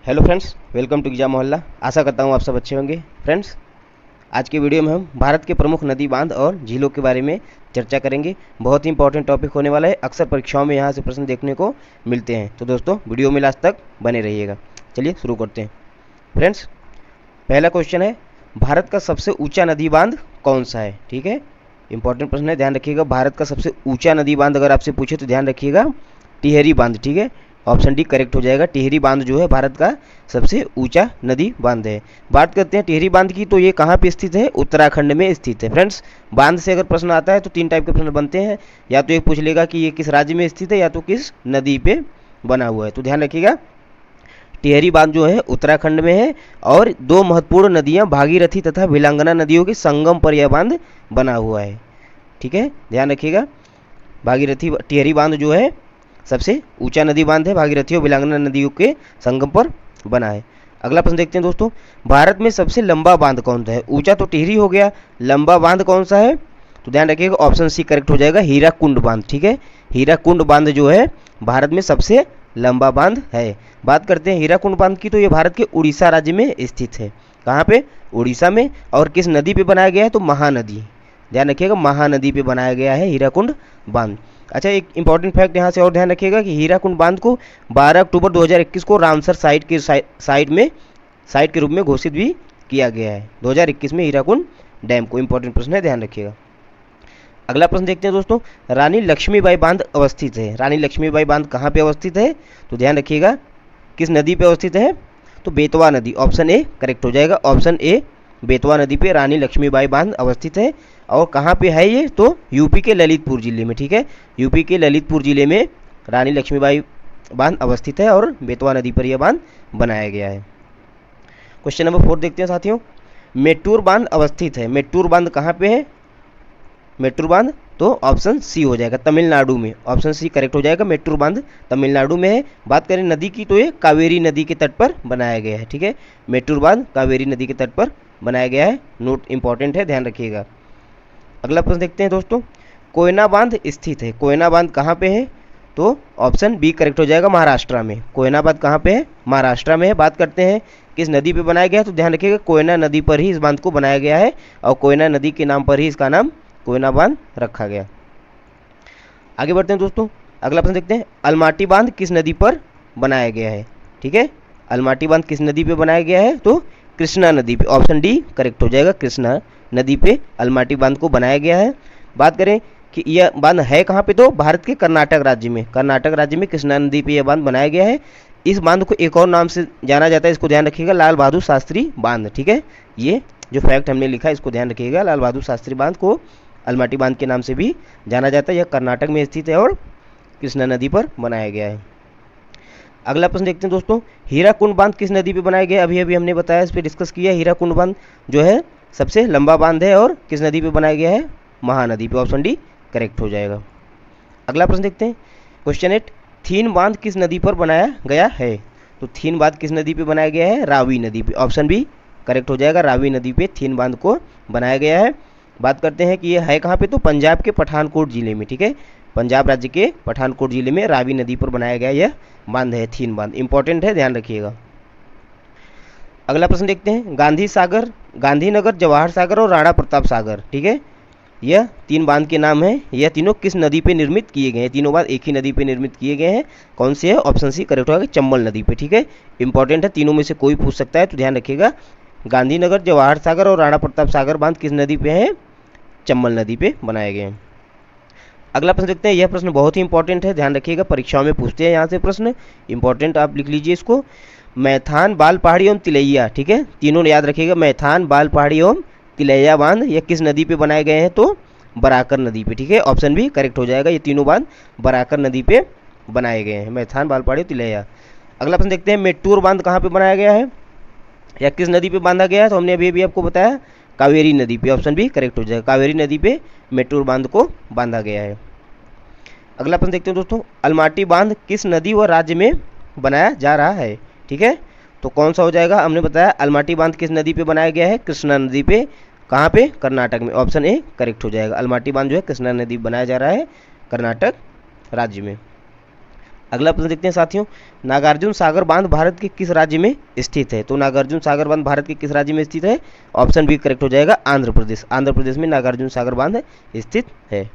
Hello friends, welcome to गिजा मोहल्ला। आशा करता हूँ आप सब अच्छे होंगे। फ्रेंड्स, आज के वीडियो में हम भारत के प्रमुख नदी बांध और झीलों के बारे में चर्चा करेंगे। बहुत ही इंपॉर्टेंट टॉपिक होने वाला है, अक्सर परीक्षाओं में यहाँ से प्रश्न देखने को मिलते हैं। तो दोस्तों, वीडियो में लास्ट तक बने रहिएगा। चलिए शुरू करते हैं। फ्रेंड्स, पहला क्वेश्चन है, भारत का सबसे ऊंचा नदी बांध कौन सा है? ठीक है, इंपॉर्टेंट प्रश्न है, ध्यान रखिएगा। भारत का सबसे ऊंचा नदी बांध अगर आपसे पूछे तो ध्यान रखिएगा टिहरी बांध। ठीक है, ऑप्शन डी करेक्ट हो जाएगा। टिहरी बांध जो है भारत का सबसे ऊंचा नदी बांध है। बात करते हैं टिहरी बांध की, तो ये कहाँ पे स्थित है? उत्तराखंड में स्थित है। फ्रेंड्स, बांध से अगर प्रश्न आता है तो तीन टाइप के प्रश्न बनते हैं। या तो एक पूछ लेगा कि ये किस राज्य में स्थित है, या तो किस नदी पे बना हुआ है। तो ध्यान रखिएगा, टिहरी बांध जो है उत्तराखंड में है और दो महत्वपूर्ण नदियां भागीरथी तथा भिलांगना नदियों के संगम पर यह बांध बना हुआ है। ठीक है, ध्यान रखिएगा, भागीरथी टिहरी बांध जो है सबसे ऊंचा नदी बांध है, भागीरथी और भिलांगना नदियों के संगम पर बना है। अगला प्रश्न देखते हैं दोस्तों, भारत में सबसे लंबा बांध कौन सा है? ऊंचा तो टिहरी हो गया, लंबा बांध कौन सा है? तो ध्यान रखिएगा, ऑप्शन सी करेक्ट हो जाएगा, हीराकुंड बांध। ठीक है, हीराकुंड बांध जो है भारत में सबसे लंबा बांध है। बात करते हैं हीराकुंड बांध की, तो ये भारत के उड़ीसा राज्य में स्थित है। कहाँ पे? उड़ीसा में। और किस नदी पे बनाया गया है? तो महानदी। ध्यान रखिएगा, महानदी पे बनाया गया है हीराकुंड बांध। अच्छा, एक इंपॉर्टेंट फैक्ट यहाँ से और ध्यान रखिएगा कि हीराकुंड बांध को 12 अक्टूबर 2021 को रामसर साइट के रूप में घोषित भी किया गया है। 2021 में हीराकुंड डैम को। इंपॉर्टेंट प्रश्न है, ध्यान रखिएगा। अगला प्रश्न देखते हैं दोस्तों, रानी लक्ष्मीबाई बांध अवस्थित है। रानी लक्ष्मीबाई बांध कहाँ पे अवस्थित है? तो ध्यान रखिएगा, किस नदी पे अवस्थित है? तो बेतवा नदी। ऑप्शन ए करेक्ट हो जाएगा। ऑप्शन ए, बेतवा नदी पे रानी लक्ष्मीबाई बांध अवस्थित है। और कहाँ पे है ये? तो यूपी के ललितपुर जिले में। ठीक है, यूपी के ललितपुर जिले में रानी लक्ष्मीबाई बांध अवस्थित है और बेतवा नदी पर यह बांध बनाया गया है। क्वेश्चन नंबर 4 देखते हैं साथियों, मेट्टूर बांध अवस्थित है। मेट्टूर बांध कहाँ पे है? मेट्टूर बांध तो ऑप्शन सी हो जाएगा, तमिलनाडु में। ऑप्शन सी करेक्ट हो जाएगा, मेट्टूर बांध तमिलनाडु में है। बात करें नदी की, तो ये कावेरी नदी के तट पर बनाया गया है। ठीक है, मेट्टूर बांध कावेरी नदी के तट पर बनाया गया है। नोट इंपॉर्टेंट है, ध्यान रखिएगा। अगला प्रश्न देखते हैं दोस्तों, कोयना बांध स्थित है। कोयना बांध कहाँ पे है? तो ऑप्शन बी करेक्ट हो जाएगा, महाराष्ट्र में। कोयना बांध कहाँ पे है? महाराष्ट्र में है। बात करते हैं किस नदी पे बनाया गया है? तो ध्यान रखिएगा, कोयना नदी पर ही इस बांध को बनाया गया है और कोयना नदी के नाम पर ही इसका नाम कोयना बांध रखा गया। आगे बढ़ते हैं दोस्तों, अगला प्रश्न देखते हैं, अलमाटी बांध किस नदी पर बनाया गया है? ठीक है, अलमाटी बांध किस नदी पे बनाया गया है? तो कृष्णा नदी पे। ऑप्शन डी करेक्ट हो जाएगा, कृष्णा नदी पे अलमाटी बांध को बनाया गया है। बात करें कि यह बांध है कहाँ पे? तो भारत के कर्नाटक राज्य में। कर्नाटक राज्य में कृष्णा नदी पे यह बांध बनाया गया है। इस बांध को एक और नाम से जाना जाता है, इसको ध्यान रखिएगा, लाल बहादुर शास्त्री बांध। ठीक है, ये जो फैक्ट हमने लिखा है इसको ध्यान रखिएगा, लाल बहादुर शास्त्री बांध को अलमाटी बांध के नाम से भी जाना जाता है। यह कर्नाटक में स्थित है और कृष्णा नदी पर बनाया गया है। अगला प्रश्न देखते हैं दोस्तों, हीराकुंड बांध किस नदी पे बनाया गया? अभी अभी हमने बताया, इस पर डिस्कस किया। हीराकुंड बांध जो है सबसे लंबा बांध है और किस नदी पे बनाया गया है? महानदी पे। ऑप्शन डी करेक्ट हो जाएगा। अगला प्रश्न देखते हैं, क्वेश्चन 8, थीन बांध किस नदी पर बनाया गया है? तो थीन बांध किस नदी पे बनाया गया है? रावी नदी पे। ऑप्शन बी करेक्ट हो जाएगा, रावी नदी पे थीन बांध को बनाया गया है। बात करते हैं कि ये है कहाँ पे? तो पंजाब के पठानकोट जिले में। ठीक है, पंजाब राज्य के पठानकोट जिले में रावी नदी पर बनाया गया यह बांध है, थीन बांध। इंपॉर्टेंट है, ध्यान रखिएगा। अगला प्रश्न देखते हैं, गांधी सागर, गांधीनगर, जवाहर सागर और राणा प्रताप सागर। ठीक है, यह तीन बांध के नाम है। यह तीनों किस नदी पे निर्मित किए गए हैं? तीनों बांध एक ही नदी पे निर्मित किए गए हैं। कौन सी है? ऑप्शन सी करेक्ट होगा, चंबल नदी पे। ठीक है, इंपॉर्टेंट है, तीनों में से कोई पूछ सकता है, तो ध्यान रखिएगा, गांधीनगर, जवाहर सागर और राणा प्रताप सागर बांध किस नदी पे हैं? चंबल नदी पे बनाए गए हैं। अगला प्रश्न देखते हैं, यह प्रश्न बहुत ही इंपॉर्टेंट है, ध्यान रखिएगा, परीक्षाओं में पूछते हैं यहाँ से प्रश्न। इंपॉर्टेंट आप लिख लीजिए इसको, मैथान, बाल पहाड़ी एवं तिलैया। ठीक है, तीनों याद रखिएगा, मैथान, बाल पहाड़ी एवं तिलैया बांध यह किस नदी पे बनाए गए हैं? तो बराकर नदी पे। ठीक है, ऑप्शन भी करेक्ट हो जाएगा, ये तीनों बांध बराकर नदी पे बनाए गए हैं, मैथान, बाल पहाड़ी, तिलैया। अगला प्रश्न देखते हैं, मेट्टूर बांध कहाँ पे बनाया गया है या किस नदी पे बांधा गया है? तो हमने अभी अभी आपको बताया, कावेरी नदी पे। ऑप्शन भी करेक्ट हो जाएगा, कावेरी नदी पे मेट्टूर बांध को बांधा गया है। अगला प्रश्न देखते हैं दोस्तों, अलमाटी बांध किस नदी व राज्य में बनाया जा रहा है? ठीक है, तो कौन सा हो जाएगा? हमने बताया अलमाटी बांध किस नदी पे बनाया गया है? कृष्णा नदी पे। कहाँ पे? कर्नाटक में। ऑप्शन ए करेक्ट हो जाएगा, अलमाटी बांध जो है कृष्णा नदी बनाया जा रहा है कर्नाटक राज्य में। अगला प्रश्न देखते हैं साथियों, नागार्जुन सागर बांध भारत के किस राज्य में स्थित है? तो नागार्जुन सागर बांध भारत के किस राज्य में स्थित है? ऑप्शन बी करेक्ट हो जाएगा, आंध्र प्रदेश। आंध्र प्रदेश में नागार्जुन सागर बांध स्थित है।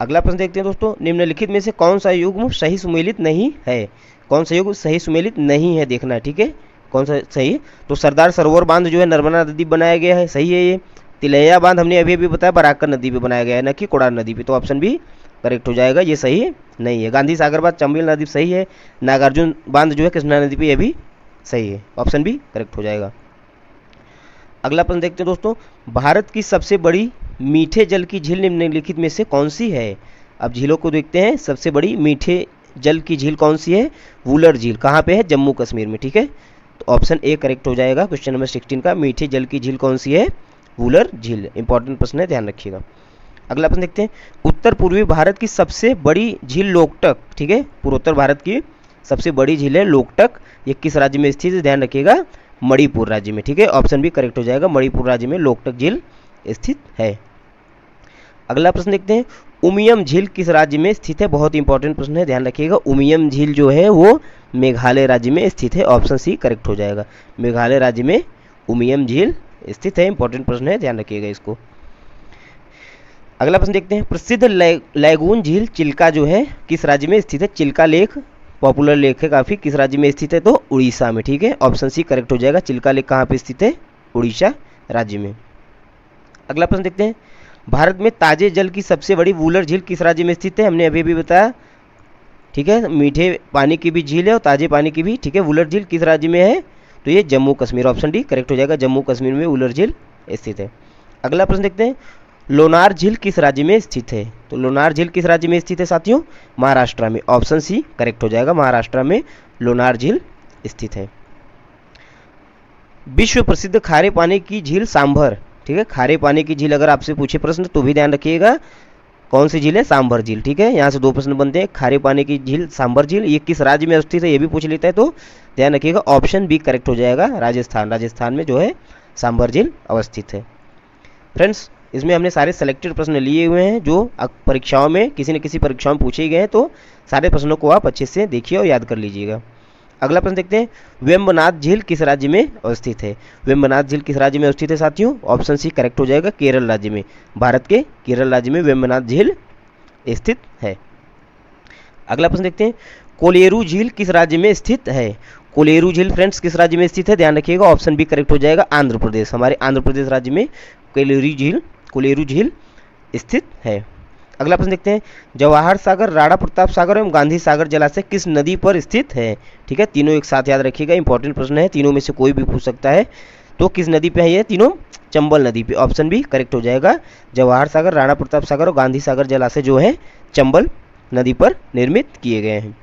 अगला प्रश्न देखते हैं दोस्तों, निम्नलिखित में से कौन सा युग्म सही सुमेलित नहीं है? कौन सा युग्म सही सुमेलित नहीं है देखना है, ठीक है, कौन सा सही है? तो सरदार सरोवर बांध जो है नर्मदा नदी बनाया गया है, सही है ये। तिलैया बांध हमने अभी अभी बताया बराकर नदी पे बनाया गया है, न कि कोडार नदी पे, तो ऑप्शन बी करेक्ट हो जाएगा, ये सही नहीं है। गांधी सागर बांध चंबल नदी सही है। नागार्जुन बांध जो है कृष्णा नदी पे, ये भी सही है, ऑप्शन बी करेक्ट हो जाएगा। अगला प्रश्न देखते हैं दोस्तों, भारत की सबसे बड़ी मीठे जल की झील निम्नलिखित में से कौन सी है? अब झीलों को देखते हैं, सबसे बड़ी मीठे जल की झील कौन सी है? वुलर झील। कहाँ पे है? जम्मू कश्मीर में, ठीक है, तो ऑप्शन ए करेक्ट हो जाएगा। क्वेश्चन नंबर 16 का मीठे जल की झील कौन सी है? वुलर झील। इंपॉर्टेंट प्रश्न है, ध्यान रखिएगा। अगला प्रश्न देखते हैं, उत्तर पूर्वी भारत की सबसे बड़ी झील लोकटक, ठीक है, पूर्वोत्तर भारत की सबसे बड़ी झील है लोकटक, ये किस राज्य में स्थित है? ध्यान रखिएगा, मणिपुर राज्य में, ठीक है, ऑप्शन बी करेक्ट हो जाएगा, मणिपुर राज्य में लोकटक झील स्थित है। अगला प्रश्न देखते हैं, उमियम झील किस राज्य में स्थित है? बहुत इंपॉर्टेंट प्रश्न है, ध्यान रखिएगा। उमियम झील जो है वो मेघालय राज्य में स्थित है, ऑप्शन सी करेक्ट हो जाएगा, मेघालय राज्य में उमियम झील स्थित है। इंपॉर्टेंट प्रश्न है, ध्यान रखिएगा इसको। अगला प्रश्न देखते हैं, प्रसिद्ध लैगून झील चिल्का जो है किस राज्य में स्थित है? चिल्का लेक पॉपुलर लेक है काफ़ी, किस राज्य में स्थित है? तो उड़ीसा में, ठीक है, ऑप्शन सी करेक्ट हो जाएगा। चिल्का लेक कहाँ पे स्थित है? उड़ीसा राज्य में। अगला प्रश्न देखते हैं, भारत में ताजे जल की सबसे बड़ी वुलर झील किस राज्य में स्थित है? हमने अभी भी बताया, ठीक है, मीठे पानी की भी झील है और ताजे पानी की भी, ठीक है। वुलर झील किस राज्य में है? तो ये Jammu Kashmir, option D correct हो जाएगा, जम्मू कश्मीर में वुलर झील स्थित है। अगला प्रश्न देखते हैं, लोनार झील किस राज्य में स्थित है? तो लोनार झील किस राज्य में स्थित है साथियों? महाराष्ट्र में, ऑप्शन सी करेक्ट हो जाएगा, महाराष्ट्र में लोनार झील स्थित है। विश्व प्रसिद्ध खारे पानी की झील सांभर, ठीक है, खारे पानी की झील अगर आपसे पूछे प्रश्न तो भी ध्यान रखिएगा, कौन सी झील है? सांभर झील, ठीक है, यहाँ से दो प्रश्न बनते हैं। खारे पानी की झील सांभर झील ये किस राज्य में स्थित है ये भी पूछ लेता है, तो ध्यान रखिएगा, ऑप्शन बी करेक्ट हो जाएगा, राजस्थान। राजस्थान में जो है सांभर झील अवस्थित है। फ्रेंड्स, इसमें हमने सारे सेलेक्टेड प्रश्न लिए हुए हैं जो परीक्षाओं में किसी न किसी परीक्षाओं में पूछे गए हैं, तो सारे प्रश्नों को आप अच्छे से देखिए और याद कर लीजिएगा। अगला प्रश्न देखते हैं, वेम्बनाथ झील किस राज्य में अवस्थित है? वेम्बनाथ झील किस राज्य में अवस्थित है साथियों? ऑप्शन सी करेक्ट हो जाएगा, केरल राज्य में, भारत के केरल राज्य में वेम्बनाथ झील स्थित है। अगला प्रश्न देखते हैं, कोलेरू झील किस राज्य में स्थित है? कोलेरू झील फ्रेंड्स किस राज्य में स्थित है? ध्यान रखिएगा, ऑप्शन बी करेक्ट हो जाएगा, आंध्र प्रदेश, हमारे आंध्र प्रदेश राज्य में कोलेरू झील स्थित है। अगला प्रश्न देखते हैं, जवाहर सागर, राणा प्रताप सागर एवं गांधी सागर जलाशय किस नदी पर स्थित है? ठीक है, तीनों एक साथ याद रखिएगा, इंपॉर्टेंट प्रश्न है, तीनों में से कोई भी पूछ सकता है। तो किस नदी पे है ये तीनों? चंबल नदी पे, ऑप्शन बी करेक्ट हो जाएगा। जवाहर सागर, राणा प्रताप सागर और गांधी सागर जलाशय जो है चंबल नदी पर निर्मित किए गए हैं।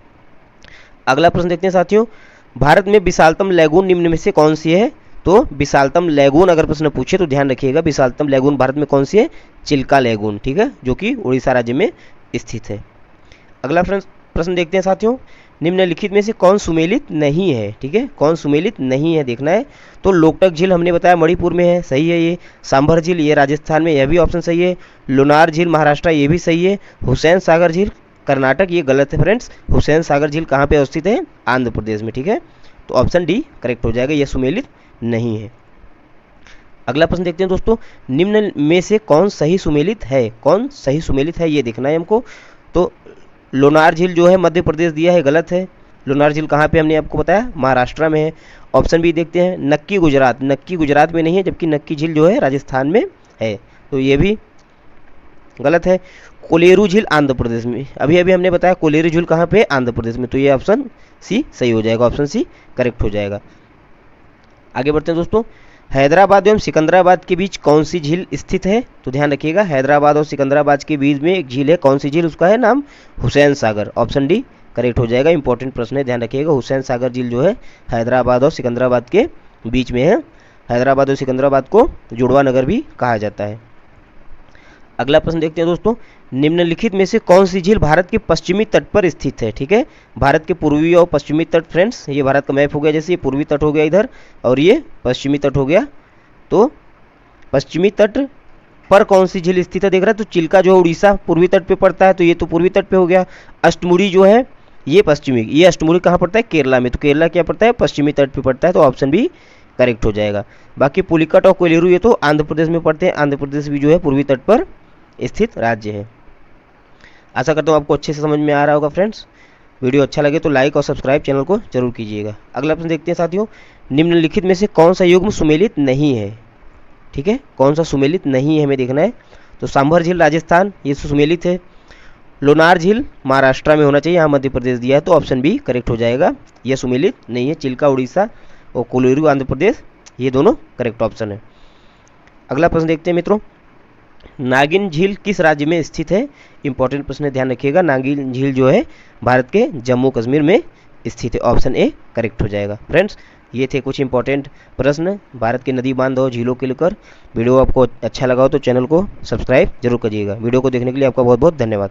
अगला प्रश्न देखते हैं साथियों, भारत में विशालतम लैगून निम्न में से कौन सी है? तो विशालतम लैगून अगर प्रश्न पूछे तो ध्यान रखिएगा, विशालतम लैगून भारत में कौन सी है? चिल्का लैगून, ठीक है, जो कि उड़ीसा राज्य में स्थित है। अगला प्रश्न देखते हैं साथियों, निम्नलिखित में से कौन सुमेलित नहीं है? ठीक है, कौन सुमेलित नहीं है देखना है। तो लोकटक झील हमने बताया मणिपुर में है, सही है ये। सांभर झील ये राजस्थान में, यह भी ऑप्शन सही है। लोनार झील महाराष्ट्र, ये भी सही है। हुसैन सागर झील कर्नाटक, ये गलत है फ्रेंड्स। हुसैन सागर झील कहाँ पे अवस्थित है? आंध्र प्रदेश में, ठीक है, तो ऑप्शन डी करेक्ट हो जाएगा, यह सुमेलित नहीं है। अगला प्रश्न देखते हैं दोस्तों, निम्न में से कौन सही सुमेलित है? कौन सही सुमेलित है ये देखना है हमको। तो लोनार झील जो है मध्य प्रदेश दिया है, गलत है। लोनार झील कहाँ पे हमने आपको बताया? महाराष्ट्र में है। ऑप्शन बी देखते हैं, नक्की गुजरात, नक्की गुजरात में नहीं है, जबकि नक्की झील जो है राजस्थान में है, तो ये भी गलत है। कोलेरू झील आंध्र प्रदेश में, अभी अभी हमने बताया कोलेरू झील कहाँ पे? आंध्र प्रदेश में, तो ये ऑप्शन सी सही हो जाएगा, ऑप्शन सी करेक्ट हो जाएगा। आगे बढ़ते हैं दोस्तों, हैदराबाद एवं सिकंदराबाद के बीच कौन सी झील स्थित है? तो ध्यान रखिएगा, हैदराबाद और सिकंदराबाद के बीच में एक झील है, कौन सी झील? उसका है नाम Hussain Sagar, option D correct हो जाएगा। इंपॉर्टेंट प्रश्न है, ध्यान रखिएगा, हुसैन सागर झील जो है हैदराबाद और सिकंदराबाद के बीच में है। हैदराबाद और सिकंदराबाद को जुड़वा नगर भी कहा जाता है। अगला प्रश्न देखते हैं दोस्तों, निम्नलिखित में से कौन सी झील भारत के पश्चिमी तट पर स्थित है? ठीक है, भारत के पूर्वी और पश्चिमी तट फ्रेंड्स, ये भारत का मैप हो गया, जैसे ये पूर्वी तट हो गया इधर और ये पश्चिमी तट हो गया। तो पश्चिमी तट पर कौन सी झील स्थित है देख रहा है, तो चिल्का जो है उड़ीसा पूर्वी तट पे पड़ता है, तो ये तो पूर्वी तट पे हो गया। अष्टमुड़ी जो है ये पश्चिमी, ये अष्टमुड़ी कहाँ पड़ता है, केरला में, तो केरला क्या पड़ता है, पश्चिमी तट पे पड़ता है, तो ऑप्शन बी करेक्ट हो जाएगा। बाकी पुलिकट और कोयलेरू ये तो आंध्र प्रदेश में पड़ते हैं, आंध्र प्रदेश भी जो है पूर्वी तट पर स्थित राज्य है। आशा करता हूँ आपको अच्छे से समझ में आ रहा होगा फ्रेंड्स। वीडियो अच्छा लगे तो लाइक और सब्सक्राइब चैनल को जरूर कीजिएगा। अगला प्रश्न देखते हैं साथियों, निम्नलिखित में से कौन सा युग्म सुमेलित नहीं है, ठीक है, कौन सा सुमेलित नहीं है हमें देखना है। तो सांभर झील राजस्थान ये सुमेलित है, लोनार झील महाराष्ट्र में होना चाहिए, यहाँ मध्य प्रदेश दिया है, तो ऑप्शन बी करेक्ट हो जाएगा, यह सुमेलित नहीं है। चिल्का उड़ीसा और कोयलेरू आंध्र प्रदेश ये दोनों करेक्ट ऑप्शन है। अगला प्रश्न देखते हैं मित्रों, नागिन झील किस राज्य में स्थित है, इंपॉर्टेंट प्रश्न है, ध्यान रखिएगा। नागिन झील जो है भारत के जम्मू कश्मीर में स्थित है, ऑप्शन ए करेक्ट हो जाएगा। फ्रेंड्स ये थे कुछ इंपॉर्टेंट प्रश्न भारत के नदी बांध और झीलों के लेकर। वीडियो आपको अच्छा लगा हो तो चैनल को सब्सक्राइब जरूर करिएगा। वीडियो को देखने के लिए आपका बहुत बहुत धन्यवाद।